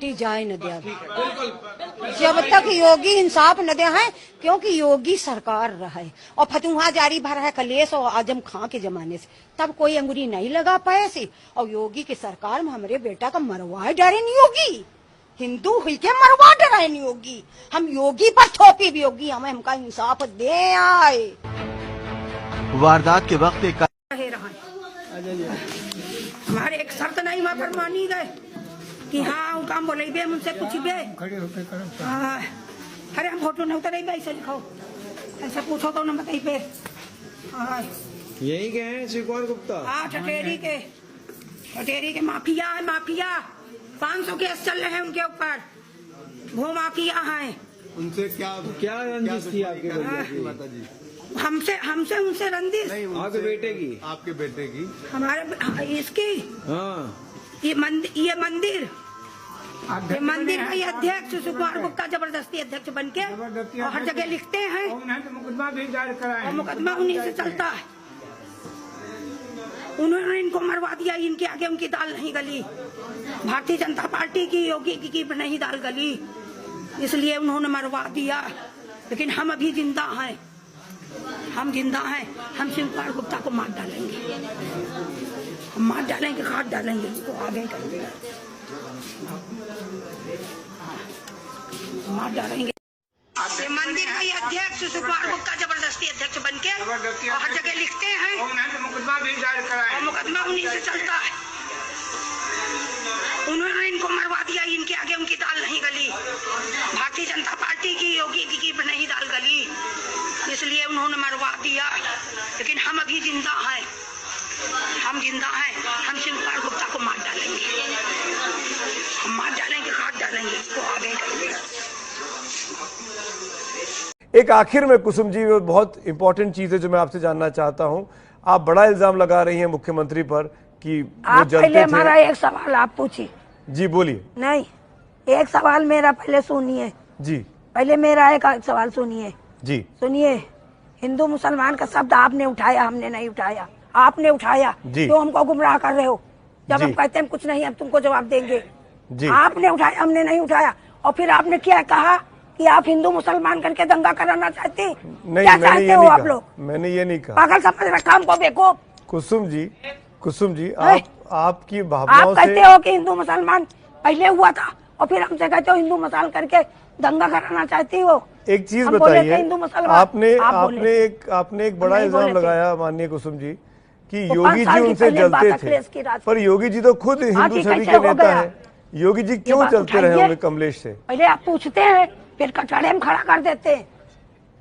Party जाए न दे, जब तक योगी इंसाफ न दे है, क्योंकि योगी सरकार रहे और फतुहा जारी भर है कलेश और आजम खां के जमाने से, तब कोई अंगुली नहीं लगा पाए सी। और योगी की सरकार में हमारे बेटा का मरवा डरे नहीं होगी, हिंदू हुई के मरवा डरे नहीं होगी। हम योगी पर थोपी भी होगी, हमें हमका इंसाफ दे आए। वारदात के वक्त एक हमारे एक शर्त नहीं वहाँ पर मानी गए कि हाँ काम बोले बे मुझसे पूछी बे, अरे हम फोटो नहीं उतरे ऐसे लिखो, ऐसे पूछो तो न बताई पे। यही के हैं शिवकुमार गुप्ता? हाँ, ठटेरी के माफिया है, माफिया 500 केस चल रहे हैं उनके ऊपर, वो माफिया हैं। उनसे क्या रंजिश थी आपके माता जी? हमसे उनसे रंजिश? आपके बेटे की हमारे इसकी। हाँ, ये मंदिर का ये अध्यक्ष शिवकुमार गुप्ता जबरदस्ती अध्यक्ष बन के और हर जगह लिखते हैं, मुकदमा भी दायर कराया, और मुकदमा उन्हीं से चलता है। उन्होंने इनको मरवा दिया, इनके आगे उनकी दाल नहीं गली। भारतीय जनता पार्टी की योगी की नहीं दाल गली, इसलिए उन्होंने मरवा दिया। लेकिन हम अभी जिंदा हैं, हम जिंदा हैं। हम शिवकुमार गुप्ता को मार डालेंगे, हम मार डालेंगे, काट डालेंगे, उसको आगे करेंगे, मार डालेंगे। ये मंदिर का ये अध्यक्ष शिवकुमार गुप्ता जबरदस्ती अध्यक्ष बन के और हर जगह लिखते हैं, मुकदमा भी दायर कराया, और मुकदमा उन्हीं से चलता है। उन्होंने इनको मरवा दिया, इनके आगे उनकी दाल नहीं गली। भारतीय जनता पार्टी की योगी की नहीं दाल गली, इसलिए उन्होंने मरवा दिया। लेकिन हम अभी जिंदा हैं, हम जिंदा हैं। हम शिवकुमार गुप्ता को मार डालेंगे, हम मार डालेंगे, काट डालेंगे, उसको आगे करेंगे। एक आखिर में कुसुम जी, बहुत इंपॉर्टेंट चीज है जो मैं आपसे जानना चाहता हूं। आप बड़ा इल्जाम लगा रही हैं मुख्यमंत्री पर कि वो जलते पहले हमारा एक सवाल आप पूछिए। जी बोलिए। नहीं, एक सवाल मेरा पहले सुनिए जी। पहले मेरा एक सवाल सुनिए जी सुनिए। हिंदू मुसलमान का शब्द आपने उठाया, हमने नहीं उठाया, आपने उठाया। तो हमको गुमराह कर रहे हो। जब हम कहते हैं कुछ नहीं, हम तुमको जवाब देंगे। जी। आपने उठाया, हमने नहीं उठाया। और फिर आपने क्या कहा कि आप हिंदू मुसलमान करके दंगा कराना चाहते? नहीं, क्या चाहते हो आप लोग? मैंने ये नहीं कहा। पागल समझ रखा हमको बेवकूफ। कुसुम जी आपकी भावनाओं आप कहते हो कि हिंदू मुसलमान पहले हुआ था और फिर हमसे कहते हो हिंदू मुसलमान करके दंगा कराना चाहती हो। एक चीज बताइए, आपने एक बड़ा इल्जाम लगाया माननीय कुसुम जी कि योगी जी उनसे जलते थे, पर योगी जी तो खुद हिंदू छवि के नेता है। योगी जी क्यों चलते रहे होंगे कमलेश से? पहले आप पूछते हैं, फिर कटड़े में खड़ा कर देते हैं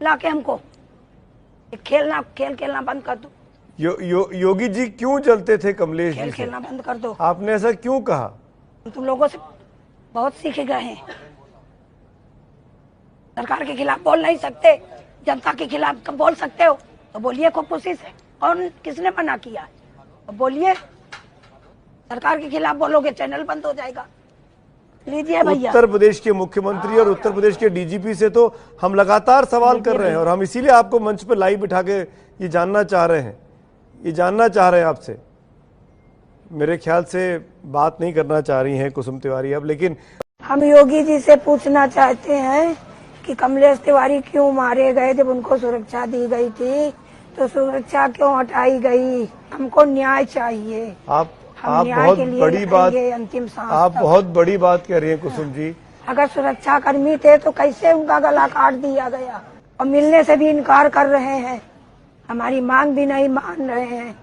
लाके हमको। खेल खेलना बंद कर दो। योगी जी क्यों चलते थे कमलेश जी से? खेलना बंद कर दो। आपने ऐसा क्यों कहा? तुम लोगों से बहुत सीख गए हैं। सरकार के खिलाफ बोल नहीं सकते, जनता के खिलाफ बोल सकते हो तो बोलिए खूब खुशी से। और किसने मना किया? तो बोलिए। सरकार के खिलाफ बोलोगे चैनल बंद हो जाएगा। लीजिए भैया। उत्तर प्रदेश के मुख्यमंत्री और उत्तर प्रदेश के डीजीपी से तो हम लगातार सवाल कर रहे हैं और हम इसीलिए आपको मंच पर लाइव बिठा के ये जानना चाह रहे हैं आपसे। मेरे ख्याल से बात नहीं करना चाह रही हैं कुसुम तिवारी अब, लेकिन हम योगी जी से पूछना चाहते हैं कि कमलेश तिवारी क्यों मारे गए? जब उनको सुरक्षा दी गई थी तो सुरक्षा क्यों हटाई गई? हमको न्याय चाहिए। आप बहुत बड़ी बात, अंतिम सांस आप बहुत बड़ी बात कह रही हैं कुसुम जी। अगर सुरक्षा कर्मी थे तो कैसे उनका गला काट दिया गया? और मिलने से भी इनकार कर रहे हैं, हमारी मांग भी नहीं मान रहे हैं।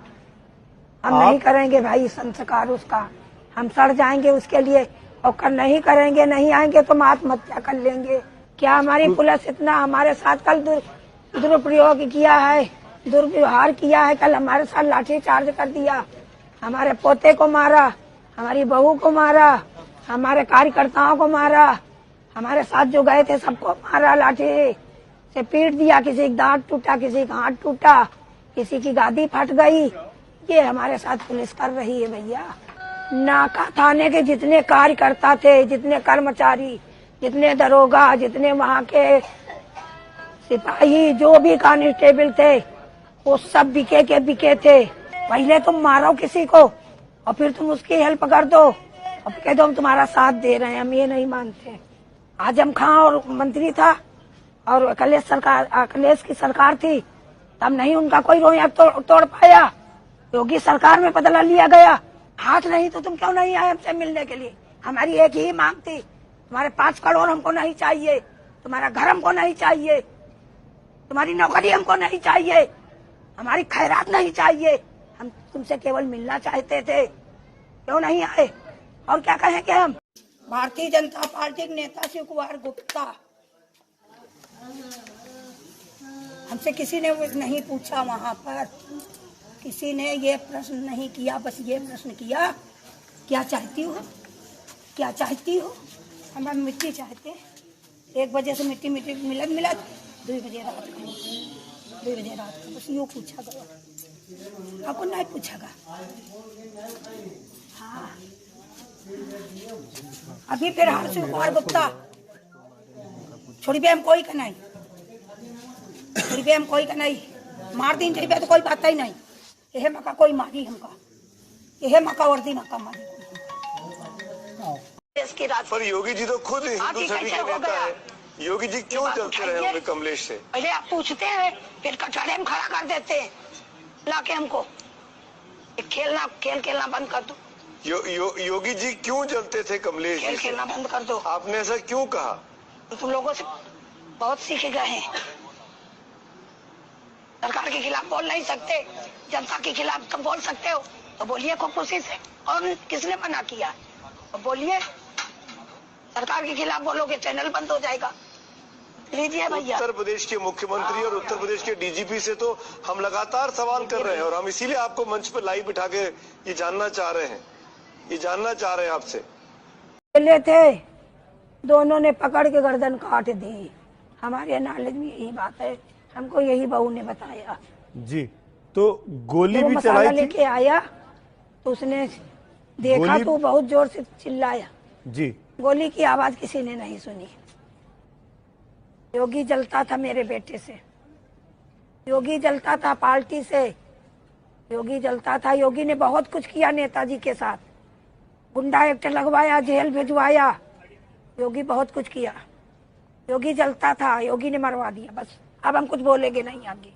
हम नहीं करेंगे भाई संस्कार उसका, हम सड़ जाएंगे उसके लिए। और नहीं करेंगे, नहीं आएंगे तो आत्महत्या कर लेंगे। क्या हमारी पुलिस इतना हमारे साथ कल दुरुपयोग किया है, दुर्व्यवहार किया है? कल हमारे साथ लाठी चार्ज कर दिया, हमारे पोते को मारा, हमारी बहू को मारा, हमारे कार्यकर्ताओं को मारा, हमारे साथ जो गए थे सबको मारा, लाठी से पीट दिया। किसी का दांत टूटा, किसी का हाथ टूटा, किसी की गादी फट गई। ये हमारे साथ पुलिस कर रही है भैया। नाका थाने के जितने कार्यकर्ता थे, जितने कर्मचारी, जितने दरोगा, जितने वहाँ के सिपाही, जो भी कांस्टेबल थे, वो सब बिके थे। पहले तुम मारो किसी को और फिर तुम उसकी हेल्प कर दो। अब कह दो हम तुम्हारा साथ दे रहे हैं, हम ये नहीं मानते। आजम खां और मंत्री था और अखिलेश की सरकार थी, तब नहीं उनका कोई रोया तोड़ पाया। योगी सरकार में बदला लिया गया। हाथ नहीं तो तुम क्यों नहीं आए हमसे मिलने के लिए? हमारी एक ही मांग थी, तुम्हारे 5 करोड़ हमको नहीं चाहिए, तुम्हारा घर हमको नहीं चाहिए, तुम्हारी नौकरी हमको नहीं चाहिए, हमारी खैरात नहीं चाहिए। हम तुमसे केवल मिलना चाहते थे, क्यों नहीं आए? और क्या कहें कि हम भारतीय जनता पार्टी के नेता शिव कुमार गुप्ता, हमसे किसी ने नहीं पूछा, वहां पर किसी ने ये प्रश्न नहीं किया, बस ये प्रश्न किया क्या चाहती हो, क्या चाहती हो? हम मिट्टी चाहते, 1 बजे से मिट्टी मिलत 2 बजे रात को बस यूँ पूछा गया, आपको नहीं पूछा गया। हाँ, अभी फिर शिव कुमार गुप्ता छोड़ी हम कोई का नहीं, छोड़ी हम कोई का नहीं, मार दिन चाहिए तो कोई बात ही नहीं। यह मका कोई मारी हमका, यह मका वर्दी मका मारी। इसकी रात पर योगी जी तो खुद हिंदू छवि के नेता है, योगी जी क्यों चलते रहे होंगे कमलेश से? पहले आप पूछते हैं, फिर कटहरे में खड़ा कर देते हैं लाके हमको। खेल खेलना बंद कर दो। योगी जी क्यों जलते थे कमलेश खेल जी से? खेलना बंद कर दो। आपने ऐसा क्यों कहा? तुम लोगों से बहुत सीख गए हैं। सरकार के खिलाफ बोल नहीं सकते, जनता के खिलाफ तुम बोल सकते हो तो बोलिए खूब खुशी से। और किसने मना किया? तो बोलिए, सरकार के खिलाफ बोलोगे चैनल बंद हो जाएगा। लीजिए भैया। उत्तर प्रदेश के मुख्यमंत्री और उत्तर प्रदेश के डीजीपी से तो हम लगातार सवाल कर रहे हैं और हम इसीलिए आपको मंच पर लाइव बिठा के ये जानना चाह रहे हैं आपसे। ले थे, दोनों ने पकड़ के गर्दन काट दी। हमारे नॉलेज में यही बात है, हमको यही बहू ने बताया जी। तो गोली भी चलाई थी? लेके आया तो उसने देखा तो बहुत जोर से चिल्लाया जी। गोली की आवाज किसी ने नहीं सुनी। योगी जलता था मेरे बेटे से, योगी जलता था पार्टी से, योगी जलता था। योगी ने बहुत कुछ किया नेताजी के साथ, गुंडा एक्ट लगवाया, जेल भिजवाया, योगी बहुत कुछ किया। योगी जलता था, योगी ने मरवा दिया। बस अब हम कुछ बोलेंगे नहीं आगे,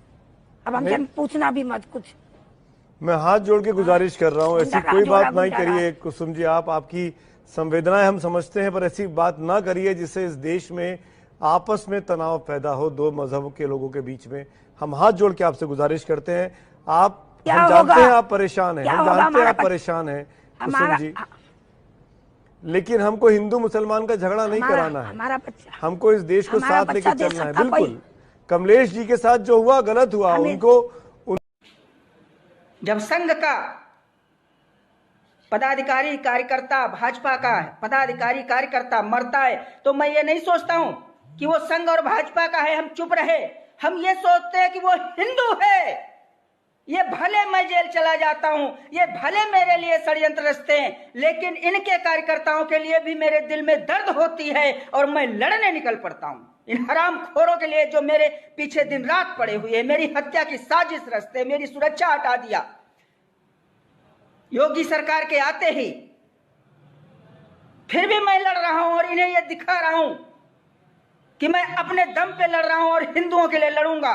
अब हमसे पूछना भी मत कुछ। मैं हाथ जोड़ के गुजारिश कर रहा हूँ, ऐसी कोई बात नहीं करिए कुसुम जी। आपकी संवेदनाएं हम समझते हैं, पर ऐसी बात ना करिए जिससे इस देश में आपस में तनाव पैदा हो, 2 मजहबों के लोगों के बीच में। हम हाथ जोड़ के आपसे गुजारिश करते हैं। हम जानते हैं आप परेशान हैं, हम जानते हैं आप परेशान हैं कुसुम जी, लेकिन हमको हिंदू मुसलमान का झगड़ा नहीं कराना है। हमारा बच्चा, हमको इस देश को साथ लेके चलना है। बिल्कुल, कमलेश जी के साथ जो हुआ गलत हुआ। उनको जब संघ का पदाधिकारी कार्यकर्ता, भाजपा का पदाधिकारी कार्यकर्ता मरता है तो मैं ये नहीं सोचता हूं कि वो संघ और भाजपा का है, हम चुप रहे। हम ये सोचते हैं कि वो हिंदू है। ये भले मैं जेल चला जाता हूं, ये भले मेरे लिए षड्यंत्र रचते हैं, लेकिन इनके कार्यकर्ताओं के लिए भी मेरे दिल में दर्द होती है और मैं लड़ने निकल पड़ता हूं। इन हरामखोरों के लिए जो मेरे पीछे दिन रात पड़े हुए, मेरी हत्या की साजिश रचते, मेरी सुरक्षा हटा दिया। योगी सरकार के आते ही फिर भी मैं लड़ रहा हूं और इन्हें यह दिखा रहा हूं कि मैं अपने दम पे लड़ रहा हूं और हिंदुओं के लिए लड़ूंगा।